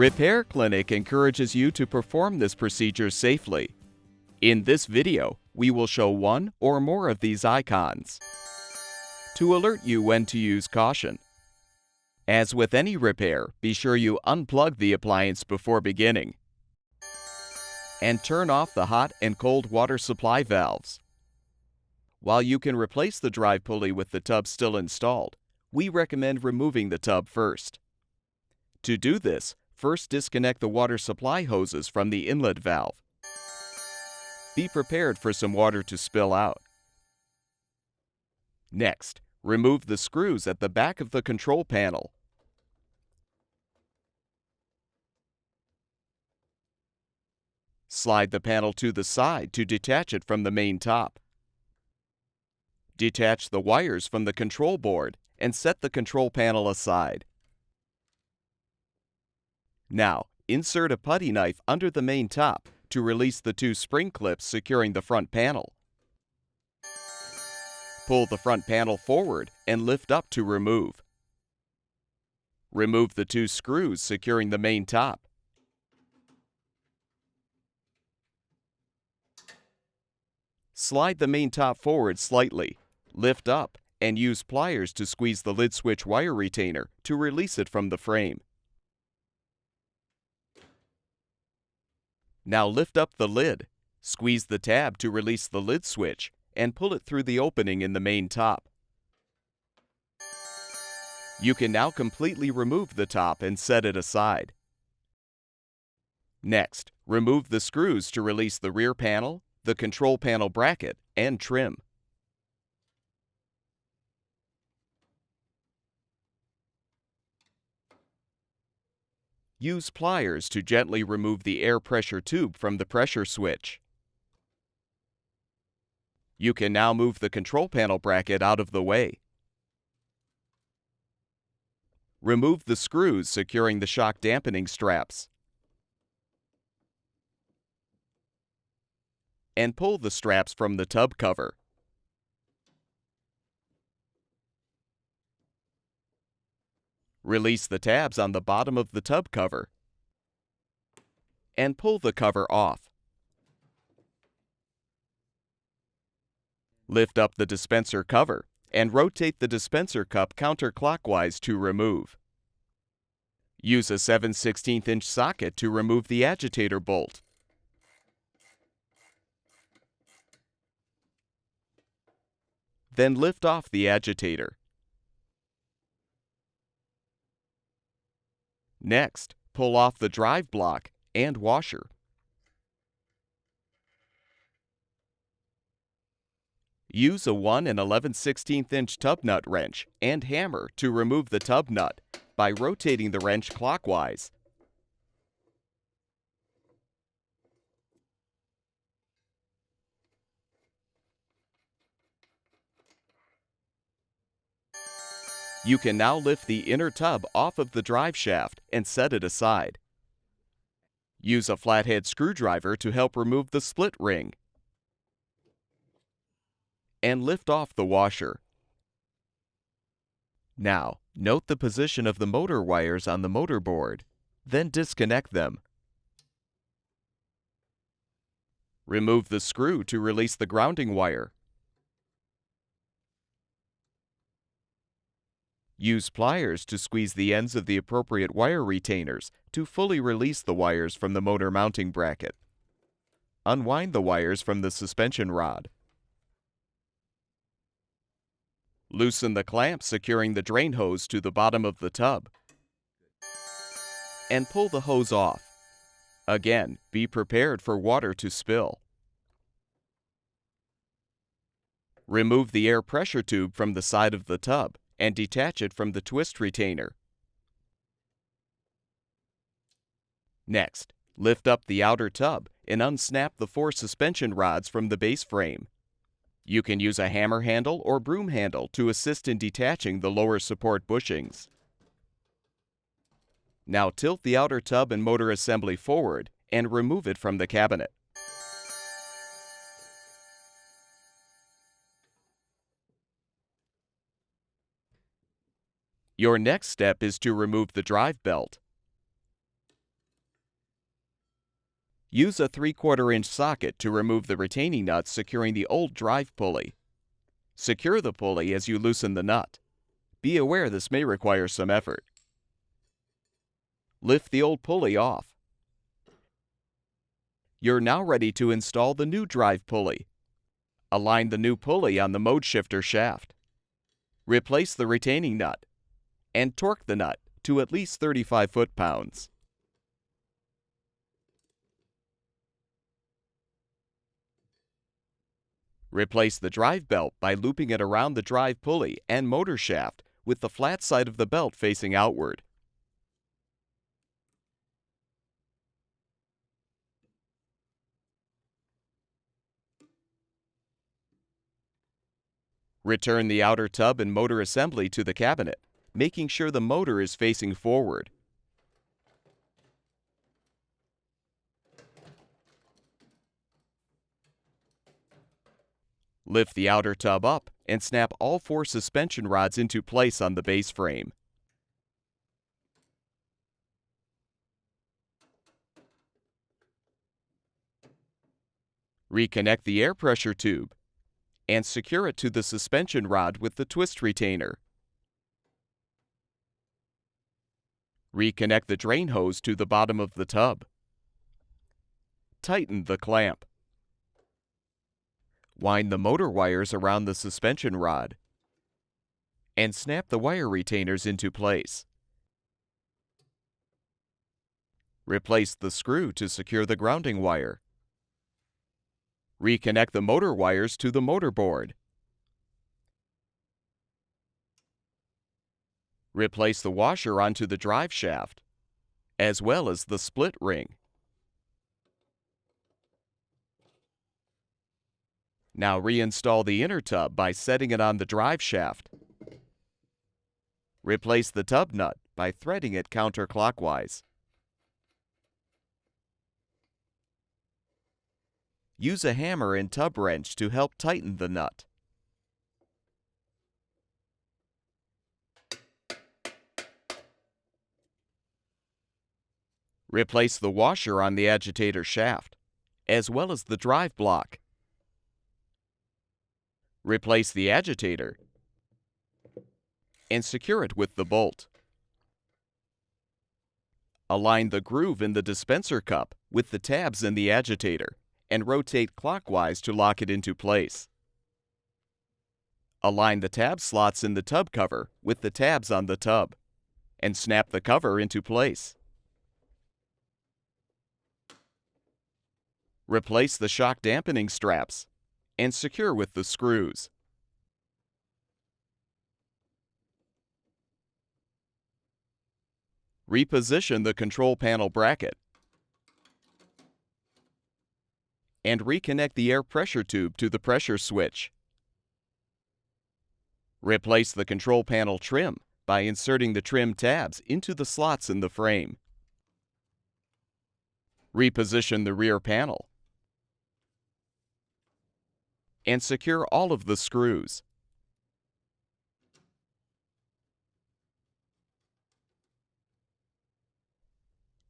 Repair Clinic encourages you to perform this procedure safely. In this video, we will show one or more of these icons to alert you when to use caution. As with any repair, be sure you unplug the appliance before beginning and turn off the hot and cold water supply valves. While you can replace the drive pulley with the tub still installed, we recommend removing the tub first. To do this, first disconnect the water supply hoses from the inlet valve. Be prepared for some water to spill out. Next, remove the screws at the back of the control panel. Slide the panel to the side to detach it from the main top. Detach the wires from the control board and set the control panel aside. Now, insert a putty knife under the main top to release the two spring clips securing the front panel. Pull the front panel forward and lift up to remove. Remove the two screws securing the main top. Slide the main top forward slightly, lift up, and use pliers to squeeze the lid switch wire retainer to release it from the frame. Now lift up the lid, squeeze the tab to release the lid switch, and pull it through the opening in the main top. You can now completely remove the top and set it aside. Next, remove the screws to release the rear panel, the control panel bracket, and trim. Use pliers to gently remove the air pressure tube from the pressure switch. You can now move the control panel bracket out of the way. Remove the screws securing the shock dampening straps. And pull the straps from the tub cover. Release the tabs on the bottom of the tub cover and pull the cover off. Lift up the dispenser cover and rotate the dispenser cup counterclockwise to remove. Use a 7/16" socket to remove the agitator bolt. Then lift off the agitator. Next, pull off the drive block and washer. Use a 1 11/16" tub nut wrench and hammer to remove the tub nut by rotating the wrench clockwise. You can now lift the inner tub off of the drive shaft and set it aside. Use a flathead screwdriver to help remove the split ring. And lift off the washer. Now, note the position of the motor wires on the motor board, then disconnect them. Remove the screw to release the grounding wire. Use pliers to squeeze the ends of the appropriate wire retainers to fully release the wires from the motor mounting bracket. Unwind the wires from the suspension rod. Loosen the clamp securing the drain hose to the bottom of the tub. And pull the hose off. Again, be prepared for water to spill. Remove the air pressure tube from the side of the tub and detach it from the twist retainer. Next, lift up the outer tub and unsnap the 4 suspension rods from the base frame. You can use a hammer handle or broom handle to assist in detaching the lower support bushings. Now tilt the outer tub and motor assembly forward and remove it from the cabinet. Your next step is to remove the drive belt. Use a 3/4-inch socket to remove the retaining nut securing the old drive pulley. Secure the pulley as you loosen the nut. Be aware this may require some effort. Lift the old pulley off. You're now ready to install the new drive pulley. Align the new pulley on the mode shifter shaft. Replace the retaining nut and torque the nut to at least 35 foot-pounds. Replace the drive belt by looping it around the drive pulley and motor shaft with the flat side of the belt facing outward. Return the outer tub and motor assembly to the cabinet, making sure the motor is facing forward. Lift the outer tub up and snap all 4 suspension rods into place on the base frame. Reconnect the air pressure tube and secure it to the suspension rod with the twist retainer. Reconnect the drain hose to the bottom of the tub. Tighten the clamp. Wind the motor wires around the suspension rod and snap the wire retainers into place. Replace the screw to secure the grounding wire. Reconnect the motor wires to the motor board. Replace the washer onto the drive shaft, as well as the split ring. Now reinstall the inner tub by setting it on the drive shaft. Replace the tub nut by threading it counterclockwise. Use a hammer and tub wrench to help tighten the nut. Replace the washer on the agitator shaft, as well as the drive block. Replace the agitator and secure it with the bolt. Align the groove in the dispenser cup with the tabs in the agitator and rotate clockwise to lock it into place. Align the tab slots in the tub cover with the tabs on the tub and snap the cover into place. Replace the shock dampening straps and secure with the screws. Reposition the control panel bracket and reconnect the air pressure tube to the pressure switch. Replace the control panel trim by inserting the trim tabs into the slots in the frame. Reposition the rear panel and secure all of the screws.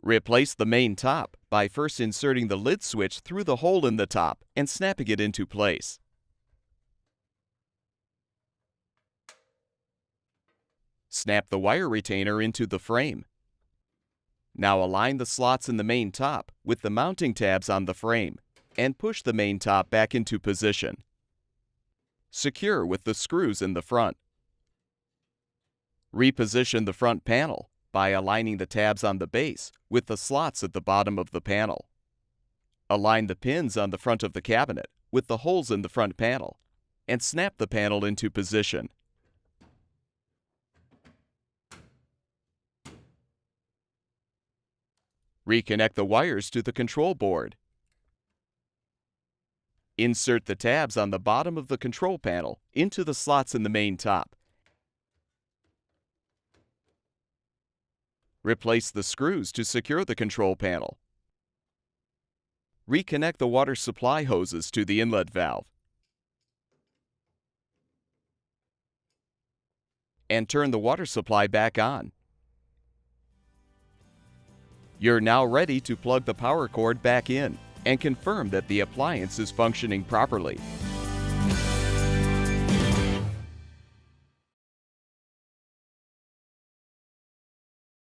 Replace the main top by first inserting the lid switch through the hole in the top and snapping it into place. Snap the wire retainer into the frame. Now align the slots in the main top with the mounting tabs on the frame and push the main top back into position. Secure with the screws in the front. Reposition the front panel by aligning the tabs on the base with the slots at the bottom of the panel. Align the pins on the front of the cabinet with the holes in the front panel and snap the panel into position. Reconnect the wires to the control board. Insert the tabs on the bottom of the control panel into the slots in the main top. Replace the screws to secure the control panel. Reconnect the water supply hoses to the inlet valve. And turn the water supply back on. You're now ready to plug the power cord back in and confirm that the appliance is functioning properly.